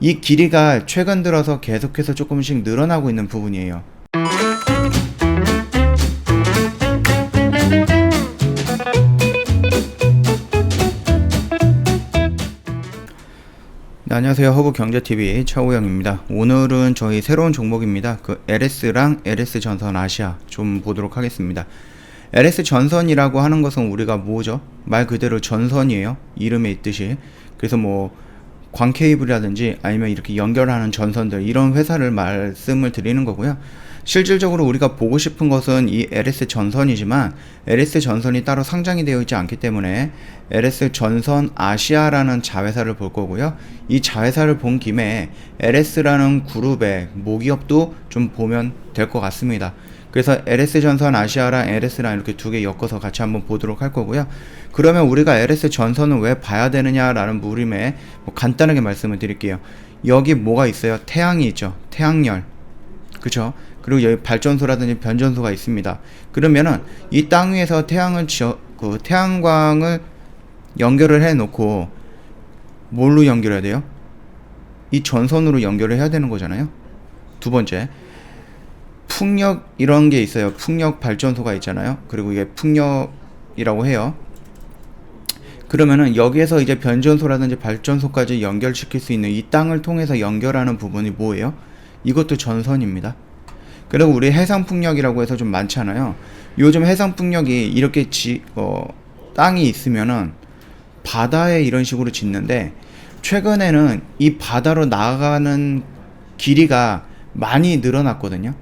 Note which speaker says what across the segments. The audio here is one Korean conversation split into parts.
Speaker 1: 이 길이가 최근 들어서 계속해서 조금씩 늘어나고 있는 부분이에요. 네, 안녕하세요. 허브경제TV 차우영입니다. 오늘은 저희 새로운 종목입니다. 그 LS랑 LS전선 아시아 좀 보도록 하겠습니다. LS전선이라고 하는 것은 우리가 뭐죠? 말 그대로 전선이에요. 이름에 있듯이. 그래서 뭐 광케이블이라든지 아니면 이렇게 연결하는 전선들, 이런 회사를 말씀을 드리는 거고요. 실질적으로 우리가 보고 싶은 것은 이 LS전선이지만 LS전선이 따로 상장이 되어 있지 않기 때문에 LS전선 아시아라는 자회사를 볼 거고요. 이 자회사를 본 김에 LS라는 그룹의 모기업도 좀 보면 될 것 같습니다. 그래서 LS전선 아시아랑 LS랑 이렇게 두 개 엮어서 같이 한번 보도록 할 거고요. 그러면 우리가 LS전선을 왜 봐야 되느냐라는 물음에 간단하게 말씀을 드릴게요. 여기 뭐가 있어요? 태양이 있죠. 태양열. 그쵸? 그리고 여기 발전소라든지 변전소가 있습니다. 그러면은 이 땅 위에서 태양광을 연결을 해 놓고 뭘로 연결해야 돼요? 이 전선으로 연결을 해야 되는 거잖아요. 두 번째, 풍력 이런 게 있어요. 풍력 발전소가 있잖아요. 그리고 이게 풍력이라고 해요. 그러면은 여기에서 이제 변전소라든지 발전소까지 연결시킬 수 있는 이 땅을 통해서 연결하는 부분이 뭐예요? 이것도 전선입니다. 그리고 우리 해상풍력이라고 해서 좀 많잖아요. 요즘 해상풍력이 이렇게 땅이 있으면은 바다에 이런 식으로 짓는데, 최근에는 이 바다로 나가는 길이가 많이 늘어났거든요.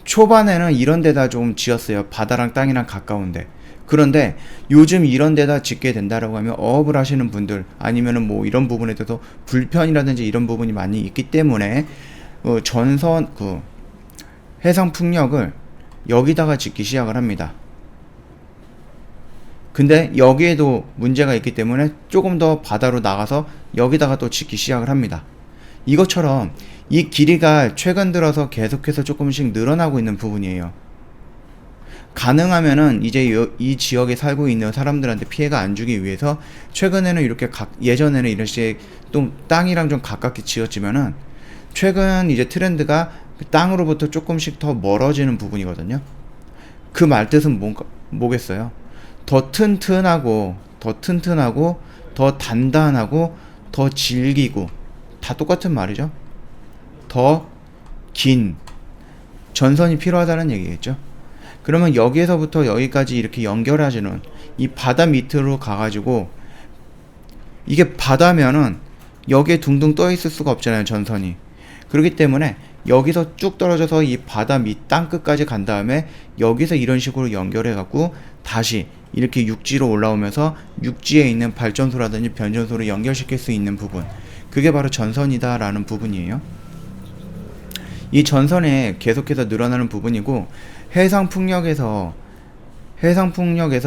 Speaker 1: 초반에는 이런 데다 좀 지었어요. 바다랑 땅이랑 가까운데. 그런데 요즘 이런 데다 짓게 된다라고 하면 어업을 하시는 분들, 아니면은 뭐 이런 부분에 대해서 불편이라든지 이런 부분이 많이 있기 때문에 해상 풍력을 여기다가 짓기 시작을 합니다. 근데 여기에도 문제가 있기 때문에 조금 더 바다로 나가서 여기다가 또 짓기 시작을 합니다. 이것처럼 이 길이가 최근 들어서 계속해서 조금씩 늘어나고 있는 부분이에요. 가능하면은 이제 이 지역에 살고 있는 사람들한테 피해가 안 주기 위해서 최근에는 이렇게 예전에는 이런 식의 또 땅이랑 좀 가깝게 지었지만은 최근 이제 트렌드가 땅으로부터 조금씩 더 멀어지는 부분이거든요. 그 말뜻은 뭐겠어요? 더 튼튼하고 더 단단하고 더 질기고, 다 똑같은 말이죠. 더 긴 전선이 필요하다는 얘기겠죠. 그러면 여기에서부터 여기까지 이렇게 연결해주는 이 바다 밑으로 가가지고, 이게 바다면은 여기에 둥둥 떠 있을 수가 없잖아요, 전선이. 그렇기 때문에 여기서 쭉 떨어져서 이 바다 밑 땅 끝까지 간 다음에 여기서 이런 식으로 연결해 갖고 다시 이렇게 육지로 올라오면서 육지에 있는 발전소라든지 변전소를 연결시킬 수 있는 부분, 그게 바로 전선이다 라는 부분이에요. 이 전선에 계속해서 늘어나는 부분이고, 해상풍력에서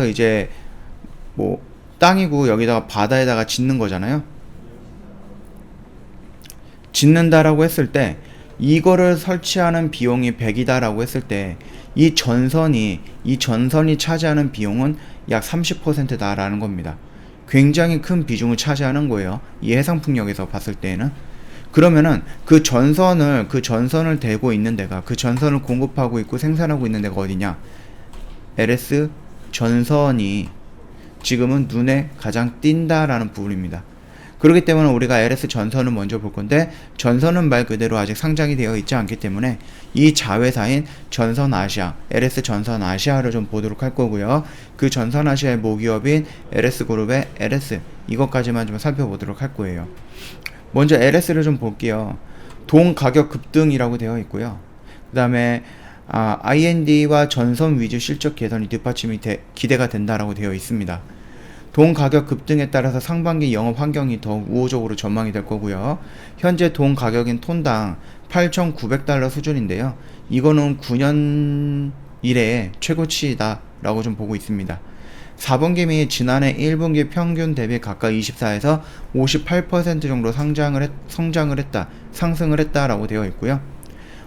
Speaker 1: 이제 뭐 땅이고 여기다가 바다에다가 짓는 거잖아요. 짓는다라고 했을 때, 이거를 설치하는 비용이 100이다라고 했을 때 이 전선이 차지하는 비용은 약 30%다라는 겁니다. 굉장히 큰 비중을 차지하는 거예요. 이 해상풍력에서 봤을 때는. 그러면은 그 전선을 대고 있는 데가, 그 전선을 공급하고 있고 생산하고 있는 데가 어디냐? LS 전선이 지금은 눈에 가장 띈다라는 부분입니다. 그렇기 때문에 우리가 LS 전선을 먼저 볼 건데, 전선은 말 그대로 아직 상장이 되어 있지 않기 때문에 이 자회사인 전선 아시아, LS 전선 아시아를 좀 보도록 할 거고요. 그 전선 아시아의 모기업인 LS 그룹의 LS, 이것까지만 좀 살펴보도록 할 거예요. 먼저 LS를 좀 볼게요. 동 가격 급등이라고 되어 있고요. 그 다음에 IND와 전선 위주 실적 개선이 뒷받침이 기대가 된다라고 되어 있습니다. 동 가격 급등에 따라서 상반기 영업 환경이 더 우호적으로 전망이 될 거고요. 현재 동 가격인 톤당 8,900달러 수준인데요. 이거는 9년 이래의 최고치다 라고 좀 보고 있습니다. 4분기 및 지난해 1분기 평균 대비 각각 24에서 58% 정도 상승을 했다라고 되어 있고요.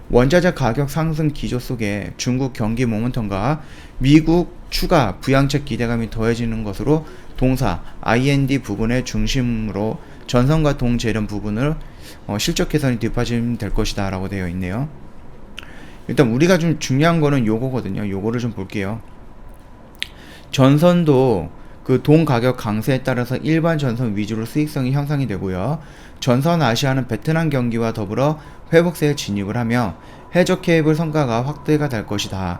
Speaker 1: 원자재 가격 상승 기조 속에 중국 경기 모멘텀과 미국 추가 부양책 기대감이 더해지는 것으로 동사 IND 부분의 중심으로 전선과 동제련 부분을 실적 개선이 뒷받침 될 것이다 라고 되어 있네요. 일단 우리가 좀 중요한 거는 요거거든요. 요거를 좀 볼게요. 전선도 그 동 가격 강세에 따라서 일반 전선 위주로 수익성이 형성이 되고요. 전선 아시아는 베트남 경기와 더불어 회복세에 진입을 하며 해저 케이블 성과가 확대가 될 것이다.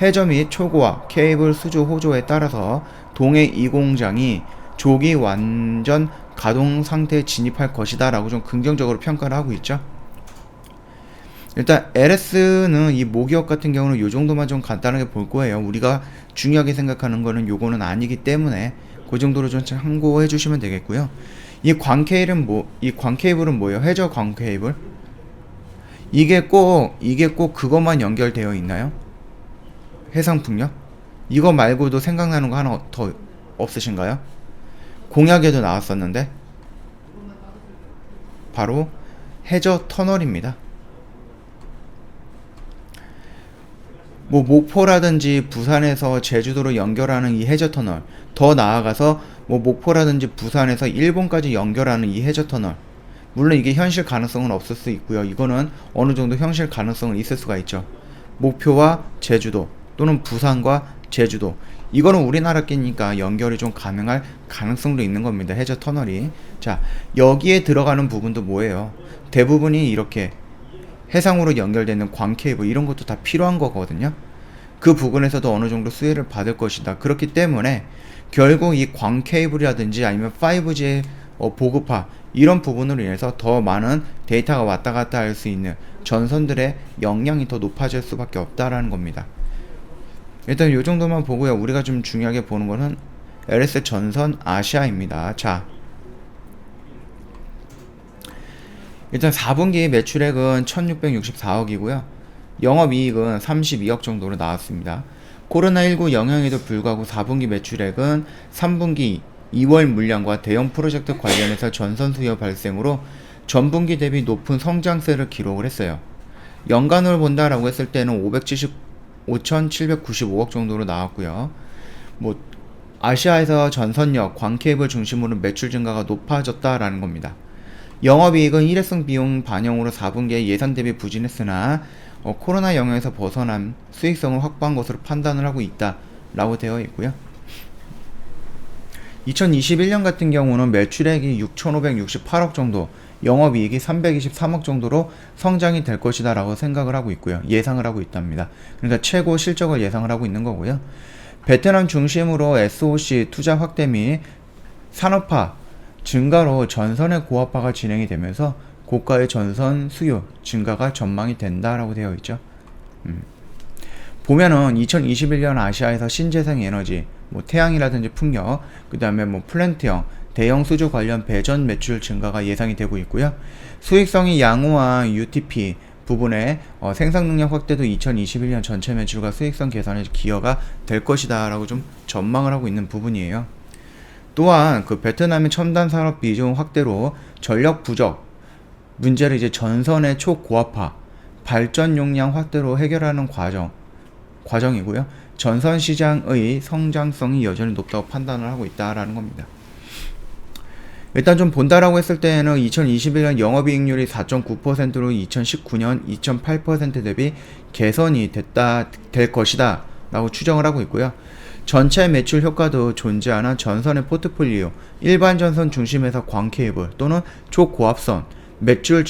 Speaker 1: 해저 및 초고압 케이블 수주 호조에 따라서 동해 이 공장이 조기 완전 가동 상태에 진입할 것이다 라고 좀 긍정적으로 평가를 하고 있죠. 일단 LS는 이 모기업 같은 경우는 요 정도만 좀 간단하게 볼 거예요. 우리가 중요하게 생각하는 거는 요거는 아니기 때문에 그 정도로 좀 참고해 주시면 되겠고요. 이 광케이블은 뭐예요? 해저 광케이블? 이게 꼭 그것만 연결되어 있나요? 해상풍력? 이거 말고도 생각나는 거 하나 더 없으신가요? 공약에도 나왔었는데 바로 해저 터널입니다. 뭐 목포라든지 부산에서 제주도로 연결하는 이 해저 터널, 더 나아가서 뭐 목포라든지 부산에서 일본까지 연결하는 이 해저 터널, 물론 이게 현실 가능성은 없을 수 있고요. 이거는 어느 정도 현실 가능성은 있을 수가 있죠. 목표와 제주도 또는 부산과 제주도, 이거는 우리나라 끼니까 연결이 좀 가능할 가능성도 있는 겁니다. 해저 터널이. 자, 여기에 들어가는 부분도 뭐예요? 대부분이 이렇게 해상으로 연결되는 광케이블 이런 것도 다 필요한 거거든요. 그 부분에서도 어느 정도 수혜를 받을 것이다. 그렇기 때문에 결국 이 광케이블이라든지 아니면 5G의 보급화 이런 부분으로 인해서 더 많은 데이터가 왔다 갔다 할 수 있는 전선들의 역량이 더 높아질 수밖에 없다라는 겁니다. 일단 이 정도만 보고요. 우리가 좀 중요하게 보는 거는 LS 전선 아시아입니다. 자, 일단 4분기 매출액은 1664억이고요. 영업이익은 32억 정도로 나왔습니다. 코로나19 영향에도 불구하고 4분기 매출액은 3분기 2월 물량과 대형 프로젝트 관련해서 전선 수요 발생으로 전분기 대비 높은 성장세를 기록을 했어요. 연간으로 본다라고 했을 때는 575,795억 정도로 나왔고요. 뭐 아시아에서 전선력, 광케이블 중심으로 매출 증가가 높아졌다라는 겁니다. 영업이익은 일회성 비용 반영으로 4분기에 예상 대비 부진했으나 코로나 영향에서 벗어난 수익성을 확보한 것으로 판단을 하고 있다라고 되어 있고요. 2021년 같은 경우는 매출액이 6,568억 정도, 영업이익이 323억 정도로 성장이 될 것이다 라고 생각을 하고 있고요. 예상을 하고 있답니다. 그러니까 최고 실적을 예상을 하고 있는 거고요. 베트남 중심으로 SOC 투자 확대 및 산업화 증가로 전선의 고압화가 진행이 되면서 고가의 전선 수요 증가가 전망이 된다라고 되어 있죠. 보면은 2021년 아시아에서 신재생 에너지, 뭐 태양이라든지 풍력, 그 다음에 뭐 플랜트형, 대형 수주 관련 배전 매출 증가가 예상이 되고 있고요. 수익성이 양호한 UTP 부분의 생산 능력 확대도 2021년 전체 매출과 수익성 개선에 기여가 될 것이다 라고 좀 전망을 하고 있는 부분이에요. 또한 그 베트남의 첨단 산업 비중 확대로 전력 부족 문제를 이제 전선의 초고압화, 발전 용량 확대로 해결하는 과정이고요. 전선 시장의 성장성이 여전히 높다고 판단을 하고 있다라는 겁니다. 일단 좀 본다라고 했을 때는 2021년 영업이익률이 4.9%로 2019년 2.8% 대비 개선이 될 것이다 라고 추정을 하고 있고요. 전체 매출 효과도 존재하는 전선의 포트폴리오, 일반 전선 중심에서 광케이블 또는 초고압선 매출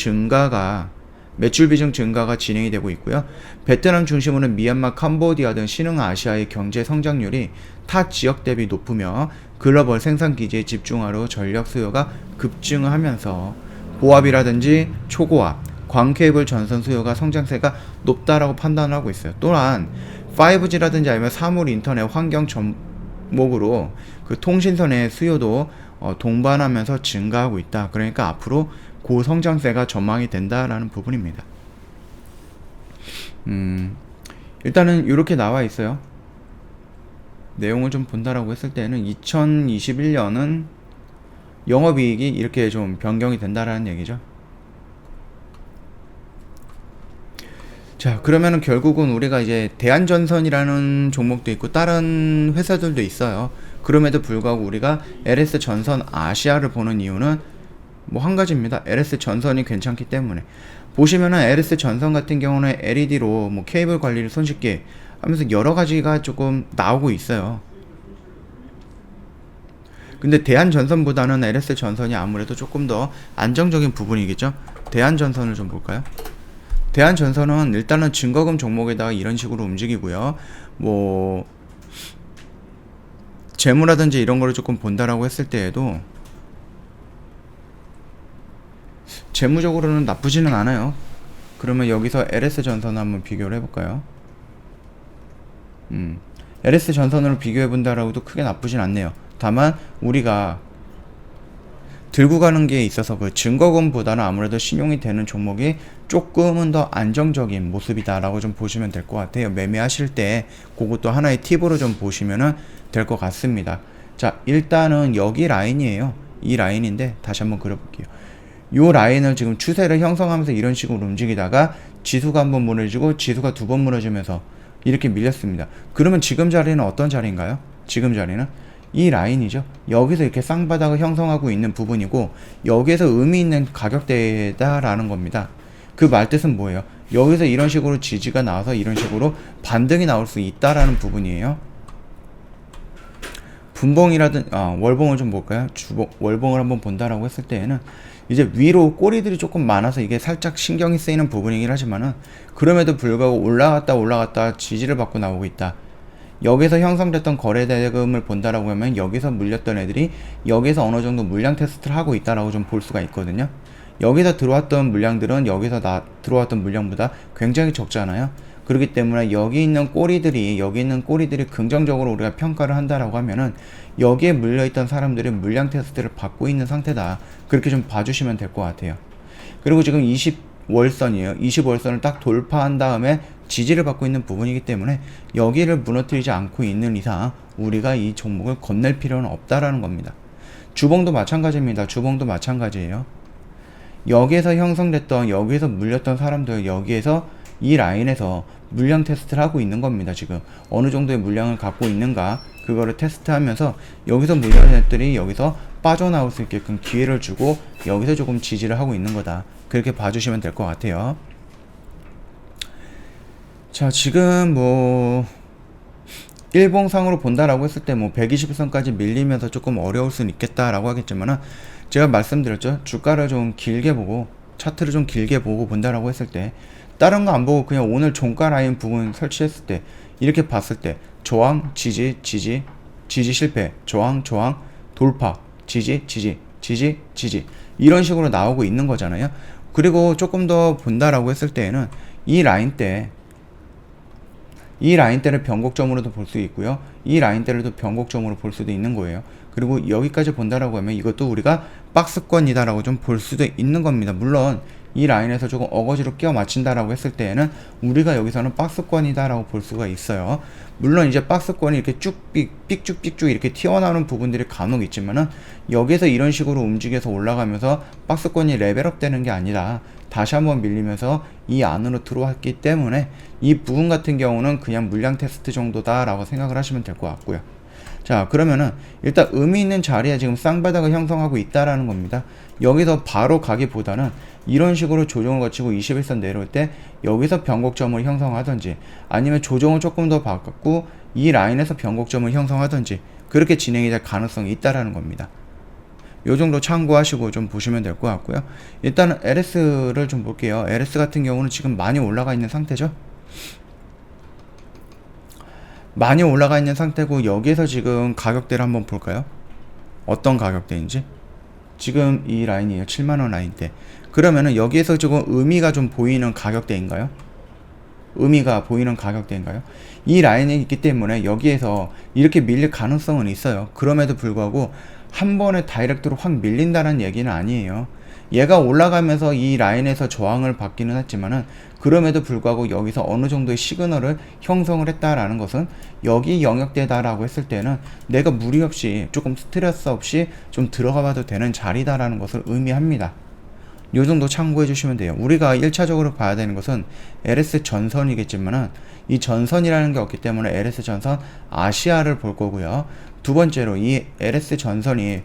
Speaker 1: 비중 증가가 진행이 되고 있고요. 베트남 중심으로 미얀마, 캄보디아 등 신흥아시아의 경제 성장률이 타 지역 대비 높으며 글로벌 생산 기지에 집중하러 전력 수요가 급증하면서 고압이라든지 초고압, 광케이블 전선 수요가 성장세가 높다라고 판단을 하고 있어요. 또한 5G라든지 아니면 사물 인터넷 환경 접목으로 그 통신선의 수요도 동반하면서 증가하고 있다. 그러니까 앞으로 고성장세가 전망이 된다라는 부분입니다. 일단은 이렇게 나와 있어요. 내용을 좀 본다라고 했을 때는 2021년은 영업이익이 이렇게 좀 변경이 된다라는 얘기죠. 자, 그러면은 결국은 우리가 이제 대한전선이라는 종목도 있고 다른 회사들도 있어요. 그럼에도 불구하고 우리가 LS 전선 아시아를 보는 이유는 뭐 한 가지입니다. LS 전선이 괜찮기 때문에. 보시면은 LS 전선 같은 경우는 LED로 뭐 케이블 관리를 손쉽게 하면서 여러 가지가 조금 나오고 있어요. 근데 대한전선보다는 LS 전선이 아무래도 조금 더 안정적인 부분이겠죠. 대한전선을 좀 볼까요? 대한전선은 일단은 증거금 종목에다가 이런 식으로 움직이고요. 뭐 재무라든지 이런 거를 조금 본다라고 했을 때에도 재무적으로는 나쁘지는 않아요. 그러면 여기서 LS 전선 한번 비교를 해볼까요? LS 전선으로 비교해 본다라고도 크게 나쁘진 않네요. 다만 우리가 들고 가는 게 있어서 그 증거금보다는 아무래도 신용이 되는 종목이 조금은 더 안정적인 모습이다라고 좀 보시면 될 것 같아요. 매매하실 때 그것도 하나의 팁으로 좀 보시면 될 것 같습니다. 자, 일단은 여기 라인이에요. 이 라인인데 다시 한번 그려볼게요. 요 라인을 지금 추세를 형성하면서 이런 식으로 움직이다가 지수가 한번 무너지고 지수가 두 번 무너지면서 이렇게 밀렸습니다. 그러면 지금 자리는 어떤 자리인가요? 지금 자리는 이 라인이죠. 여기서 이렇게 쌍바닥을 형성하고 있는 부분이고 여기에서 의미 있는 가격대다라는 겁니다. 그 말뜻은 뭐예요? 여기서 이런 식으로 지지가 나와서 이런 식으로 반등이 나올 수 있다라는 부분이에요. 분봉이라든 월봉을 좀 볼까요? 월봉을 한번 본다라고 했을 때에는 이제 위로 꼬리들이 조금 많아서 이게 살짝 신경이 쓰이는 부분이긴 하지만은 그럼에도 불구하고 올라갔다 지지를 받고 나오고 있다. 여기서 형성됐던 거래대금을 본다라고 하면 여기서 물렸던 애들이 여기서 어느 정도 물량 테스트를 하고 있다라고 좀 볼 수가 있거든요. 여기서 들어왔던 물량들은 여기서 들어왔던 물량보다 굉장히 적잖아요. 그렇기 때문에 여기 있는 꼬리들이 긍정적으로 우리가 평가를 한다라고 하면은 여기에 물려있던 사람들이 물량 테스트를 받고 있는 상태다. 그렇게 좀 봐주시면 될 것 같아요. 그리고 지금 20월선이에요. 20월선을 딱 돌파한 다음에 지지를 받고 있는 부분이기 때문에 여기를 무너뜨리지 않고 있는 이상 우리가 이 종목을 겁낼 필요는 없다라는 겁니다. 주봉도 마찬가지입니다. 주봉도 마찬가지예요. 여기에서 형성됐던 여기에서 물렸던 사람들 여기에서 이 라인에서 물량 테스트를 하고 있는 겁니다. 지금 어느 정도의 물량을 갖고 있는가 그거를 테스트하면서 여기서 물량들이 여기서 빠져나올 수 있게끔 기회를 주고 여기서 조금 지지를 하고 있는 거다. 그렇게 봐주시면 될 것 같아요. 자, 지금 뭐 일봉상으로 본다라고 했을 때 뭐 120선까지 밀리면서 조금 어려울 수는 있겠다라고 하겠지만은 제가 말씀드렸죠. 주가를 좀 길게 보고 차트를 좀 길게 보고 본다라고 했을 때 다른 거 안 보고 그냥 오늘 종가 라인 부분 설치했을 때 이렇게 봤을 때 저항 지지 실패 저항 돌파 지지 이런 식으로 나오고 있는 거잖아요. 그리고 조금 더 본다라고 했을 때에는 이 라인대를 변곡점으로도 볼 수 있고요. 이 라인대를 또 변곡점으로 볼 수도 있는 거예요. 그리고 여기까지 본다라고 하면 이것도 우리가 박스권이다라고 좀 볼 수도 있는 겁니다. 물론 이 라인에서 조금 어거지로 끼워 맞춘다라고 했을 때에는 우리가 여기서는 박스권이다라고 볼 수가 있어요. 물론 이제 박스권이 이렇게 삑쭉 이렇게 튀어나오는 부분들이 간혹 있지만은 여기서 이런 식으로 움직여서 올라가면서 박스권이 레벨업 되는 게 아니라 다시 한번 밀리면서 이 안으로 들어왔기 때문에 이 부분 같은 경우는 그냥 물량 테스트 정도다라고 생각을 하시면 될 것 같고요. 자, 그러면은 일단 의미 있는 자리에 지금 쌍바닥을 형성하고 있다라는 겁니다. 여기서 바로 가기보다는 이런 식으로 조정을 거치고 21선 내려올 때 여기서 변곡점을 형성하든지 아니면 조정을 조금 더 바꿨고 이 라인에서 변곡점을 형성하든지 그렇게 진행이 될 가능성이 있다라는 겁니다. 요 정도 참고하시고 좀 보시면 될 것 같고요. 일단은 LS를 좀 볼게요. LS 같은 경우는 지금 많이 올라가 있는 상태죠. 많이 올라가 있는 상태고 여기에서 지금 가격대를 한번 볼까요? 어떤 가격대인지. 지금 이 라인이에요. 7만원 라인대. 그러면은 여기에서 조금 의미가 좀 보이는 가격대인가요? 의미가 보이는 가격대인가요? 이 라인이 있기 때문에 여기에서 이렇게 밀릴 가능성은 있어요. 그럼에도 불구하고 한 번에 다이렉트로 확 밀린다는 얘기는 아니에요. 얘가 올라가면서 이 라인에서 저항을 받기는 했지만은 그럼에도 불구하고 여기서 어느 정도의 시그널을 형성을 했다라는 것은 여기 영역대다라고 했을 때는 내가 무리 없이 조금 스트레스 없이 좀 들어가 봐도 되는 자리다라는 것을 의미합니다. 요 정도 참고해 주시면 돼요. 우리가 1차적으로 봐야 되는 것은 LS 전선이겠지만은 이 전선이라는 게 없기 때문에 LS 전선 아시아를 볼 거고요. 두 번째로 이 LS 전선이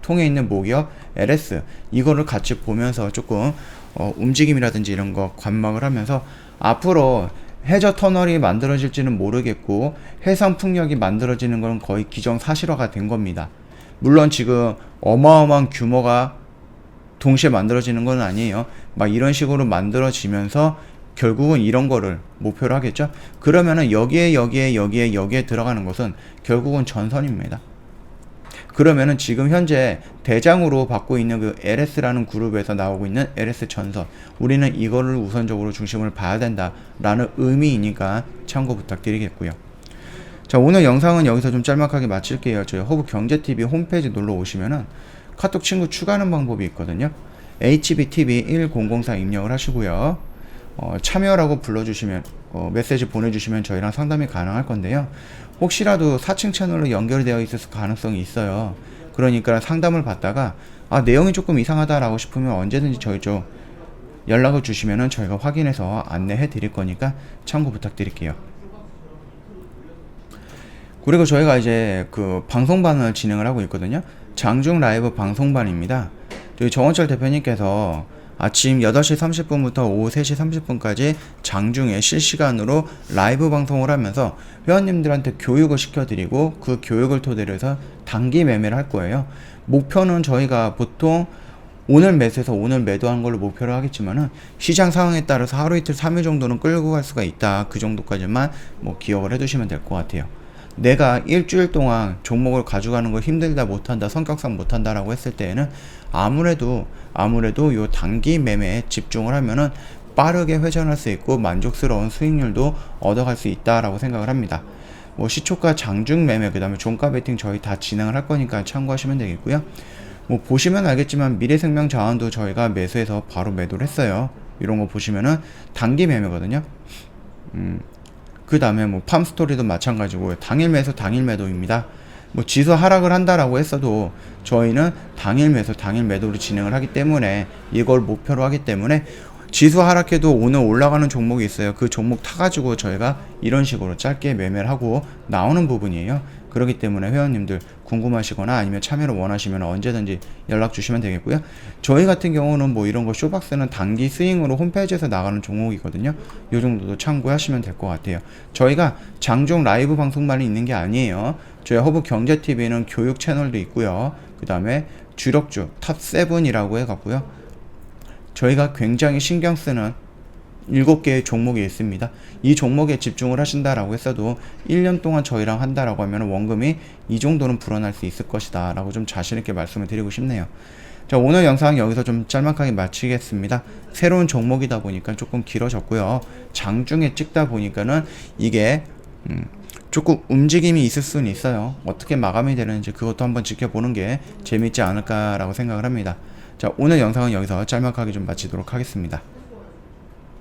Speaker 1: 통해 있는 모기업 LS 이거를 같이 보면서 조금 움직임이라든지 이런 거 관망을 하면서 앞으로 해저 터널이 만들어질지는 모르겠고 해상 풍력이 만들어지는 건 거의 기정사실화가 된 겁니다. 물론 지금 어마어마한 규모가 동시에 만들어지는 건 아니에요. 막 이런 식으로 만들어지면서 결국은 이런 거를 목표로 하겠죠. 그러면은 여기에 들어가는 것은 결국은 전선입니다. 그러면은 지금 현재 대장으로 받고 있는 그 LS라는 그룹에서 나오고 있는 LS 전선, 우리는 이거를 우선적으로 중심을 봐야 된다라는 의미이니까 참고 부탁드리겠고요. 자, 오늘 영상은 여기서 좀 짤막하게 마칠게요. 저희 허브경제TV 홈페이지 놀러 오시면은 카톡 친구 추가하는 방법이 있거든요. HBTV1004 입력을 하시고요. 참여라고 불러주시면 메시지 보내주시면 저희랑 상담이 가능할 건데요. 혹시라도 4층 채널로 연결되어 있을 가능성이 있어요. 그러니까 상담을 받다가 내용이 조금 이상하다라고 싶으면 언제든지 저희 쪽 연락을 주시면은 저희가 확인해서 안내해 드릴 거니까 참고 부탁드릴게요. 그리고 저희가 이제 그 방송반을 진행을 하고 있거든요. 장중 라이브 방송반입니다. 저희 정원철 대표님께서 아침 8시 30분부터 오후 3시 30분까지 장중에 실시간으로 라이브 방송을 하면서 회원님들한테 교육을 시켜드리고 그 교육을 토대로 해서 단기 매매를 할 거예요. 목표는 저희가 보통 오늘 매수해서 오늘 매도한 걸로 목표를 하겠지만은 시장 상황에 따라서 하루 이틀 3일 정도는 끌고 갈 수가 있다. 그 정도까지만 기억을 해두시면 될 것 같아요. 내가 일주일 동안 종목을 가져가는 거 힘들다 못한다 성격상 못한다라고 했을 때에는 아무래도 요 단기 매매에 집중을 하면은 빠르게 회전할 수 있고 만족스러운 수익률도 얻어갈 수 있다라고 생각을 합니다. 시초가 장중 매매 그 다음에 종가 베팅 저희 다 진행을 할 거니까 참고하시면 되겠고요. 보시면 알겠지만 미래생명자원도 저희가 매수해서 바로 매도를 했어요. 이런 거 보시면은 단기 매매거든요. 그 다음에 팜스토리도 마찬가지고 당일 매수 당일 매도입니다. 지수 하락을 한다라고 했어도 저희는 당일 매수 당일 매도로 진행을 하기 때문에 이걸 목표로 하기 때문에 지수 하락해도 오늘 올라가는 종목이 있어요. 그 종목 타가지고 저희가 이런 식으로 짧게 매매를 하고 나오는 부분이에요. 그렇기 때문에 회원님들 궁금하시거나 아니면 참여를 원하시면 언제든지 연락 주시면 되겠고요. 저희 같은 경우는 이런 거 쇼박스는 단기 스윙으로 홈페이지에서 나가는 종목이거든요. 요 정도도 참고하시면 될 것 같아요. 저희가 장중 라이브 방송만이 있는 게 아니에요. 저희 허브경제TV는 교육 채널도 있고요. 그 다음에 주력주 탑7이라고 해갖고요. 저희가 굉장히 신경 쓰는 7개의 종목이 있습니다. 이 종목에 집중을 하신다라고 했어도 1년 동안 저희랑 한다라고 하면 원금이 이 정도는 불어날 수 있을 것이다 라고 좀 자신있게 말씀을 드리고 싶네요. 자, 오늘 영상 여기서 좀 짤막하게 마치겠습니다. 새로운 종목이다 보니까 조금 길어졌고요. 장중에 찍다 보니까는 이게 조금 움직임이 있을 수는 있어요. 어떻게 마감이 되는지 그것도 한번 지켜보는 게 재밌지 않을까라고 생각을 합니다. 자, 오늘 영상은 여기서 짤막하게 좀 마치도록 하겠습니다.